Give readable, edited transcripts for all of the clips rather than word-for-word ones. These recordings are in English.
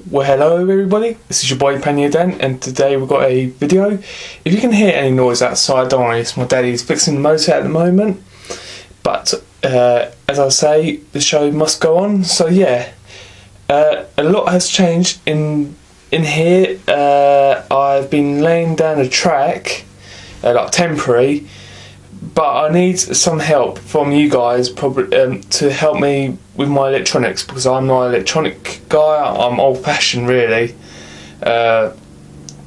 Well, hello everybody, this is your boy Penny Den, and today we've got a video. If you can hear any noise outside, don't worry, it's my daddy's fixing the motor at the moment. But as I say, the show must go on. So yeah, a lot has changed in here. I've been laying down a track, like temporary, but I need some help from you guys probably to help me with my electronics, because I'm not an electronic guy. I'm old-fashioned really. I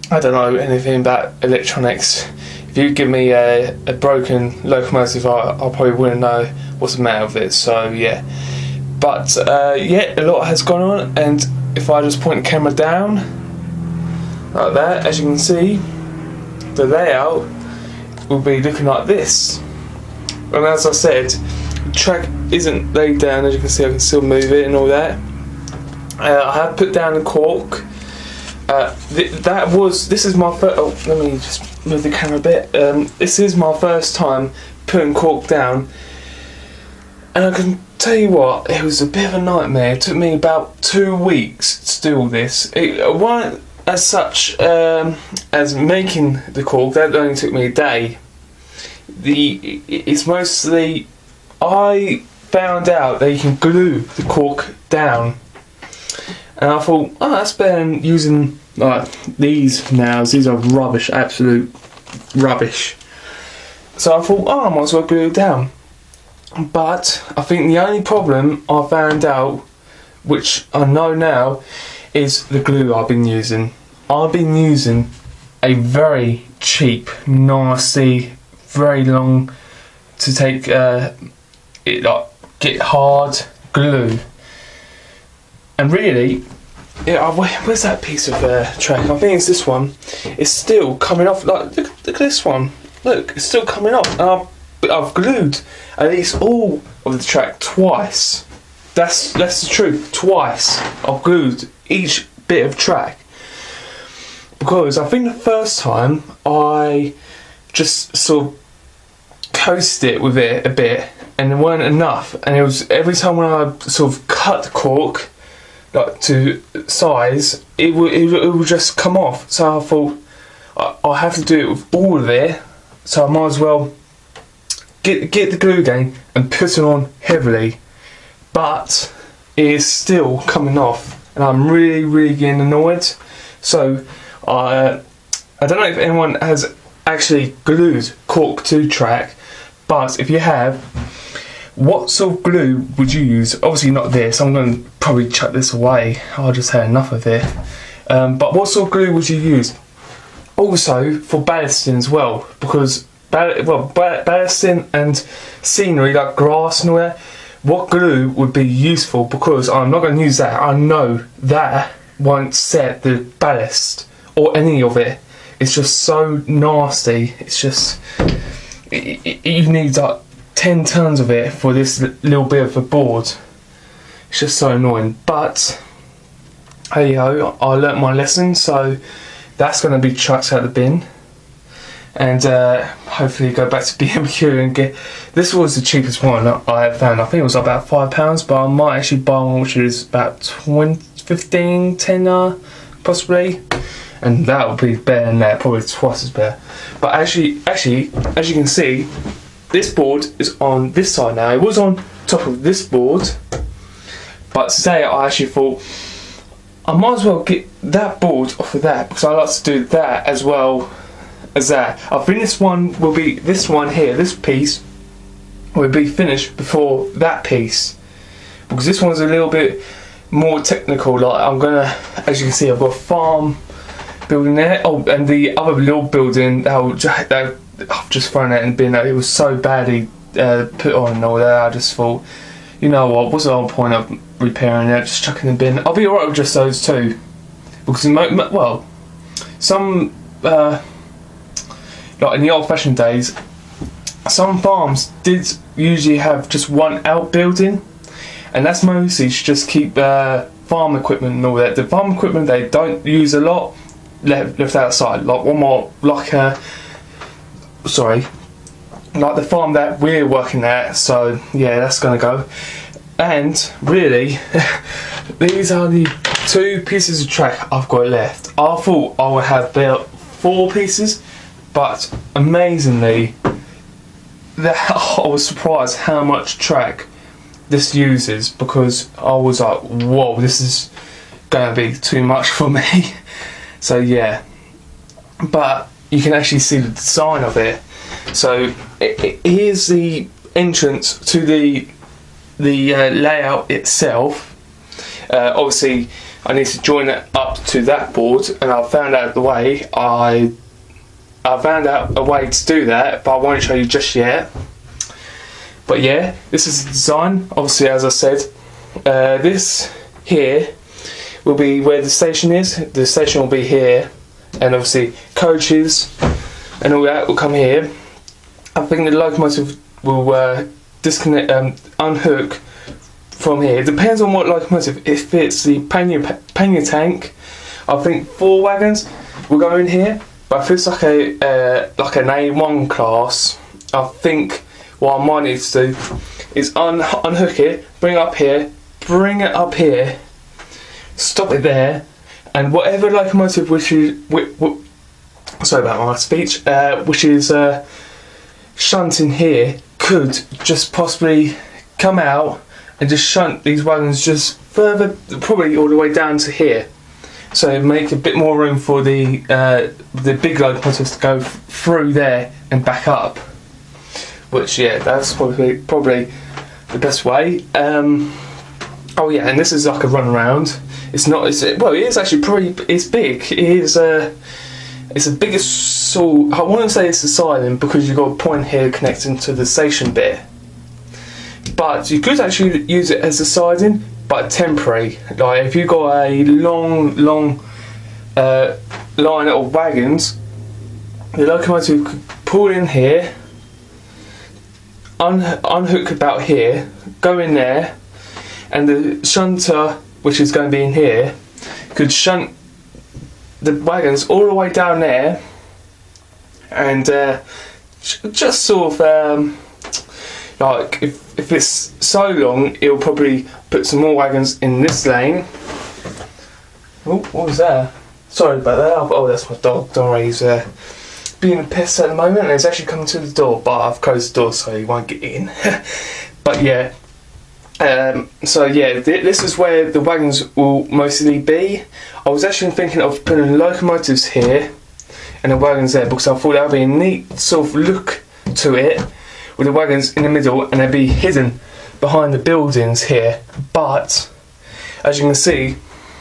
don't know anything about electronics. If you give me a broken locomotive, I probably wouldn't know what's the matter with it. So yeah, but yeah, a lot has gone on, and if I just point the camera down like that, as you can see, the layout will be looking like this. And as I said, the track isn't laid down. As you can see, I can still move it and all that. I have put down the cork. This is my first. Oh, let me just move the camera a bit. This is my first time putting cork down, and I can tell you what, it was a bit of a nightmare. It took me about 2 weeks to do all this. It wasn't as such as making the cork. That only took me a day. It's mostly, I found out that you can glue the cork down, and I thought, oh, that's better than using like these nails. These are rubbish, absolute rubbish. So I thought, oh, I might as well glue it down. But I think the only problem I found out, which I know now, is the glue I've been using. I've been using a very cheap, nasty, very long to take get hard glue, and really, yeah, where's that piece of track? I think it's this one. It's still coming off. Like look at this one. Look, it's still coming off. And I've glued at least all of the track twice. That's the truth. Twice I've glued each bit of track, because I think the first time I just sort of coasted it with it a bit, and it weren't enough, and it was every time when I sort of cut the cork like to size, it would just come off. So I thought I have to do it with all of it, so I might as well get the glue again and put it on heavily, but it is still coming off, and I'm really getting annoyed. So I don't know if anyone has actually glued cork to track, but if you have, what sort of glue would you use? Obviously not this, I'm going to probably chuck this away, I just had enough of it. But what sort of glue would you use? Also for ballasting as well, because ballasting and scenery like grass and all that, what glue would be useful? Because I'm not going to use that. I know that won't set the ballast or any of it. It's just so nasty. It's just, you need like 10 tons of it for this little bit of a board. It's just so annoying. But hey ho, I learnt my lesson, so that's going to be chucked out the bin, and hopefully go back to BMQ and get. This was the cheapest one I have found. I think it was about £5, but I might actually buy one which is about 15 tenner possibly, and that would be better than that, probably twice as better. But actually, as you can see, this board is on this side now. It was on top of this board, but today I actually thought I might as well get that board off of that, because I like to do that as well as that. I think this one will be, this one here, this piece will be finished before that piece, because this one's a little bit more technical. Like I'm gonna, as you can see, I've got a farm building there. Oh, and the other little building that I've just thrown that in the bin. It was so badly put on and all that. I just thought, you know what? What's the whole point of repairing it? Just chucking in the bin. I'll be alright with just those two, because well, some like in the old-fashioned days, some farms did usually have just one outbuilding, and that's mostly to just keep farm equipment and all that. The farm equipment they don't use a lot, left outside. Like one more, like sorry, like the farm that we're working at. So yeah, that's gonna go. And really, these are the 2 pieces of track I've got left. I thought I would have about 4 pieces, but amazingly, I was surprised how much track this uses, because I was like, whoa, this is going to be too much for me. So yeah, but you can actually see the design of it. So here's the entrance to the layout itself. Obviously I need to join it up to that board, and I found out the way. I found out a way to do that, but I won't show you just yet. But yeah, this is the design. Obviously, as I said, this here will be where the station is. The station will be here, and obviously coaches and all that will come here. I think the locomotive will disconnect, unhook from here. It depends on what locomotive. If it's the pannier tank, I think 4 wagons will go in here. But if it's like an A1 class, I think what I might need to do is unhook it, bring it up here, stop it there, and whatever locomotive which is sorry about my speech, which is shunting here, could just possibly come out and just shunt these wagons just further, probably all the way down to here. So make a bit more room for the big locomotives to go through there and back up. Which, yeah, that's probably the best way. Oh yeah, and this is like a run around. It's not. Well, it is actually pretty. It's big. It is. It's the biggest. So I wouldn't say it's a siding, because you've got a point here connecting to the station bit. But you could actually use it as a siding, but temporary. Like if you've got a long line of wagons, the locomotive could pull in here, unhook about here, go in there, and the shunter, which is going to be in here, could shunt the wagons all the way down there, and just sort of like if it's so long, it'll probably put some more wagons in this lane. Oh, what was that? Sorry about that. Oh, that's my dog. Don't worry, he's being a pest at the moment, and he's actually coming to the door, but I've closed the door so he won't get in. But yeah, so yeah, this is where the wagons will mostly be. I was actually thinking of putting locomotives here and the wagons there, because I thought that would be a neat sort of look to it, with the wagons in the middle and they'd be hidden behind the buildings here. But as you can see,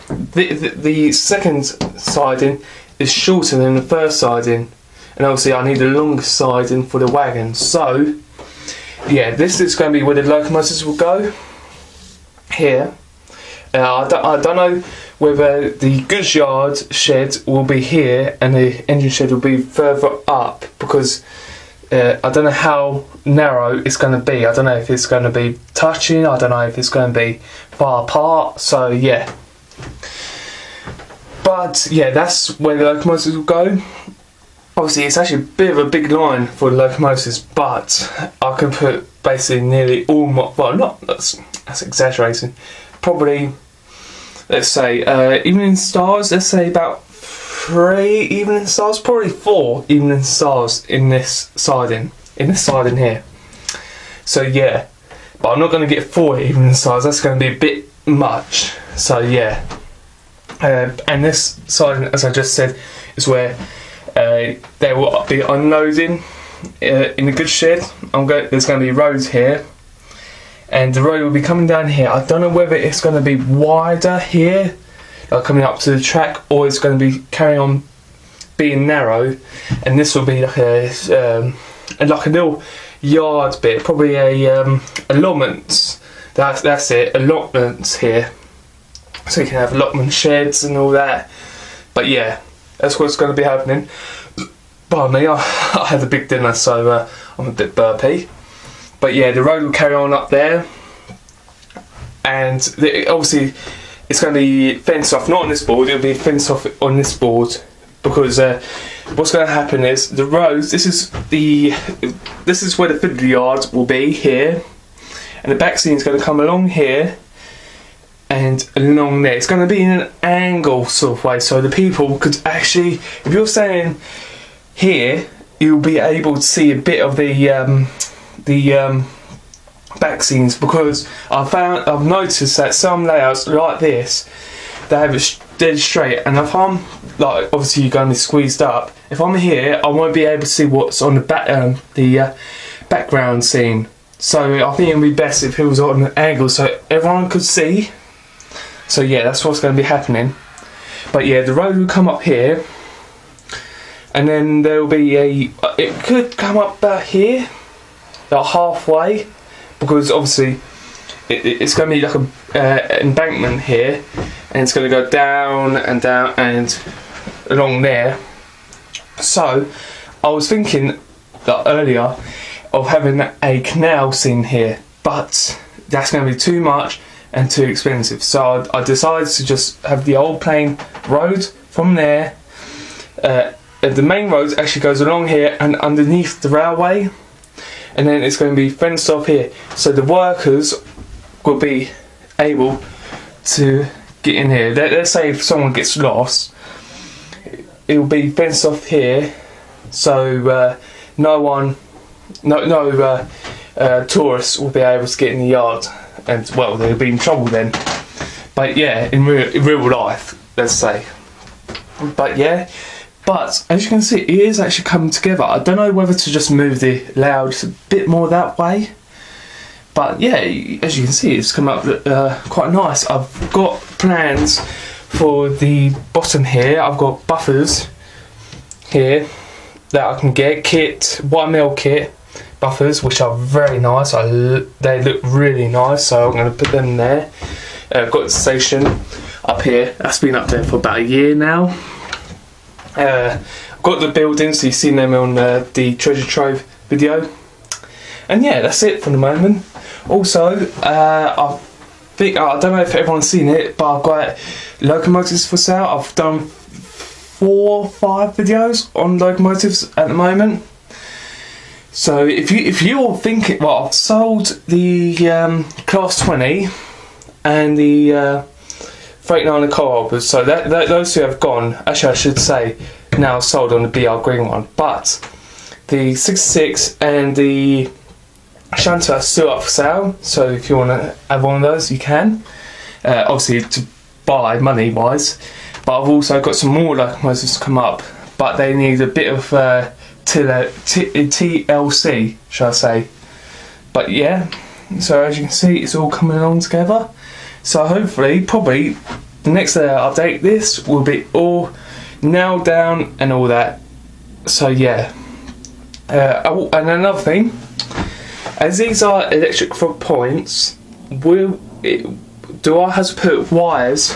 the second siding is shorter than the first siding, and obviously I need a longer siding for the wagons. So yeah, this is going to be where the locomotives will go, here. I don't know whether the goods yard shed will be here and the engine shed will be further up, because I don't know how narrow it's going to be. I don't know if it's going to be touching, I don't know if it's going to be far apart. So yeah, but yeah, that's where the locomotives will go. Obviously it's actually a bit of a big line for the locomotives, but I can put basically nearly all my, well, not, that's exaggerating, probably, let's say evening stars, let's say about 3 evening stars, probably 4 evening stars in this siding here. So yeah, but I'm not going to get 4 evening stars, that's going to be a bit much. So yeah, and this siding, as I just said, is where they will be unloading in the goods shed. There's going to be roads here, and the road will be coming down here. I don't know whether it's going to be wider here, like coming up to the track, or it's going to be carrying on being narrow, and this will be like a little yard bit, probably a allotments. That's it, allotments here, so you can have allotment sheds and all that. But yeah, that's what's going to be happening. Pardon me, I had a big dinner, so I'm a bit burpy. But yeah, the road will carry on up there, and obviously it's going to be fenced off, not on this board, it'll be fenced off on this board, because what's going to happen is the roads, this is where the fiddle yard will be here, and the back seam is going to come along here, and along there. It's going to be in an angle sort of way, so the people could actually, if you're standing here, you'll be able to see a bit of the back scenes, because I've noticed that some layouts like this, they have it dead straight, and if I'm like, obviously you're going to be squeezed up, if I'm here I won't be able to see what's on the background scene. So I think it would be best if it was on an angle so everyone could see. So yeah, that's what's going to be happening. But yeah, the road will come up here, and then there will be it could come up about here, about halfway, because obviously it's going to be like a embankment here, and it's going to go down and down and along there. So I was thinking that earlier of having a canal scene here, but that's going to be too much and too expensive, so I decided to just have the old plain road from there. The main road actually goes along here and underneath the railway, and then it's going to be fenced off here, so the workers will be able to get in here. Let's say if someone gets lost, it will be fenced off here, so no tourists will be able to get in the yard, and well, they'll be in trouble then. But yeah, in real life, let's say. But yeah, but as you can see, it is actually coming together. I don't know whether to just move the layout a bit more that way, but yeah, as you can see, it's come up quite nice. I've got plans for the bottom here. I've got buffers here that I can get, 1mm kit buffers, which are very nice. They look really nice, so I'm going to put them there. I've got the station up here. That's been up there for about a year now. I've got the buildings, so you've seen them on the treasure trove video. And yeah, that's it for the moment. Also, I don't know if everyone's seen it, but I've got locomotives for sale. I've done 4 or 5 videos on locomotives at the moment. So if you're thinking, well, I've sold the Class 20 and the Freightliner Coal, so those 2 have gone. Actually, I should say now sold on the BR Green one, but the 66 and the Shunter are still up for sale. So if you want to have one of those, you can. Obviously to buy money wise, but I've also got some more locomotives to come up, but they need a bit of TLC, shall I say. But yeah, so as you can see, it's all coming along together. So hopefully, probably the next update, this will be all nailed down and all that. So yeah. And another thing, as these are electric for points, do I have to put wires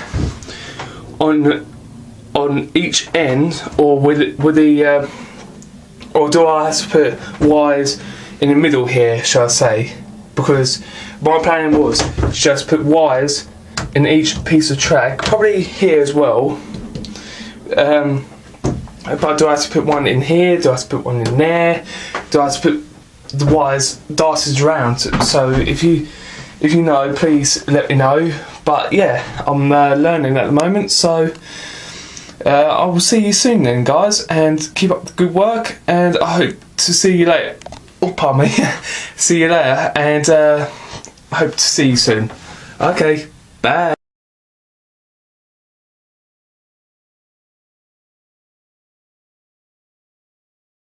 on each end, or or do I have to put wires in the middle here, shall I say? Because my plan was just put wires in each piece of track, probably here as well. But do I have to put one in here? Do I have to put one in there? Do I have to put the wires darted around? So if you know, please let me know. But yeah, I'm learning at the moment, so I will see you soon then, guys, and keep up the good work, and I hope to see you later. Oh, pardon me. See you later, and I hope to see you soon. Okay, bye.